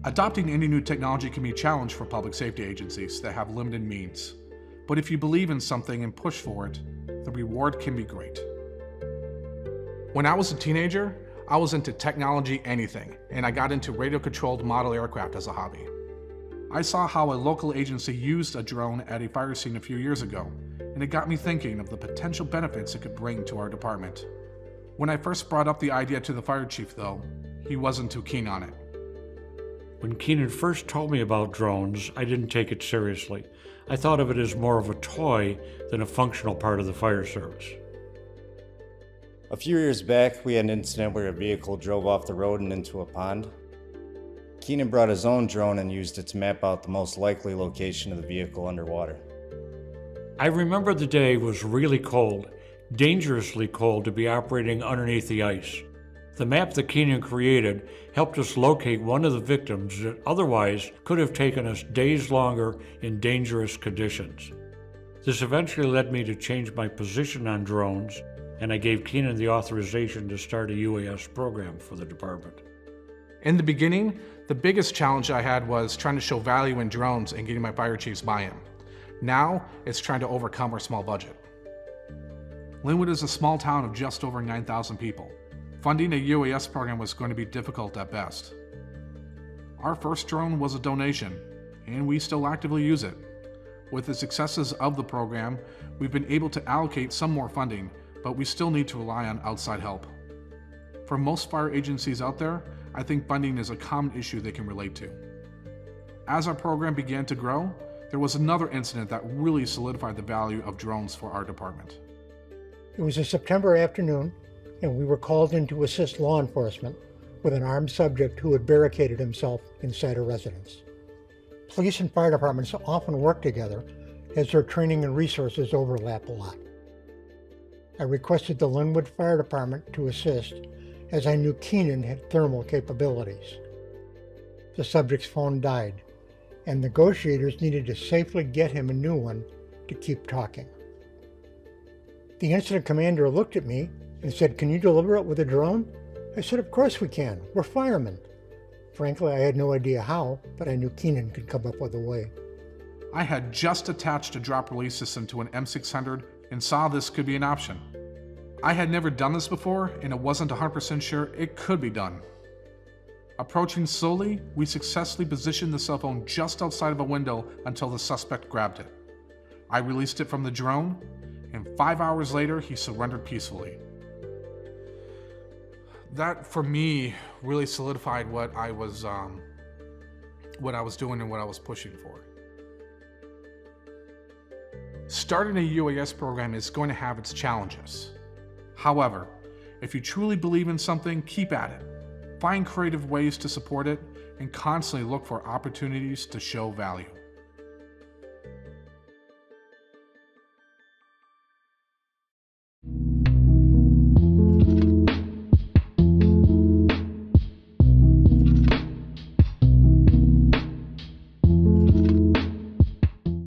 Adopting any new technology can be a challenge for public safety agencies that have limited means. But if you believe in something and push for it, the reward can be great. When I was a teenager, I was into technology anything, and I got into radio-controlled model aircraft as a hobby. I saw how a local agency used a drone at a fire scene a few years ago, and it got me thinking of the potential benefits it could bring to our department. When I first brought up the idea to the fire chief, though, he wasn't too keen on it. When Keenan first told me about drones, I didn't take it seriously. I thought of it as more of a toy than a functional part of the fire service. A few years back, we had an incident where a vehicle drove off the road and into a pond. Keenan brought his own drone and used it to map out the most likely location of the vehicle underwater. I remember the day was really cold, dangerously cold to be operating underneath the ice. The map that Keenan created helped us locate one of the victims that otherwise could have taken us days longer in dangerous conditions. This eventually led me to change my position on drones, and I gave Keenan the authorization to start a UAS program for the department. In the beginning, the biggest challenge I had was trying to show value in drones and getting my fire chief's buy-in. Now, it's trying to overcome our small budget. Linwood is a small town of just over 9,000 people. Funding a UAS program was going to be difficult at best. Our first drone was a donation, and we still actively use it. With the successes of the program, we've been able to allocate some more funding, but we still need to rely on outside help. For most fire agencies out there, I think funding is a common issue they can relate to. As our program began to grow, there was another incident that really solidified the value of drones for our department. It was a September afternoon, and we were called in to assist law enforcement with an armed subject who had barricaded himself inside a residence. Police and fire departments often work together as their training and resources overlap a lot. I requested the Linwood Fire Department to assist, as I knew Keenan had thermal capabilities. The subject's phone died, and negotiators needed to safely get him a new one to keep talking. The incident commander looked at me and said, "Can you deliver it with a drone?" I said, "Of course we can. We're firemen." Frankly, I had no idea how, but I knew Keenan could come up with a way. I had just attached a drop release system to an M600 and saw this could be an option. I had never done this before, and it wasn't 100% sure it could be done. Approaching slowly, we successfully positioned the cell phone just outside of a window until the suspect grabbed it. I released it from the drone, and 5 hours later, he surrendered peacefully. That, for me, really solidified what I was doing and what I was pushing for. Starting a UAS program is going to have its challenges. However, if you truly believe in something, keep at it. Find creative ways to support it and constantly look for opportunities to show value.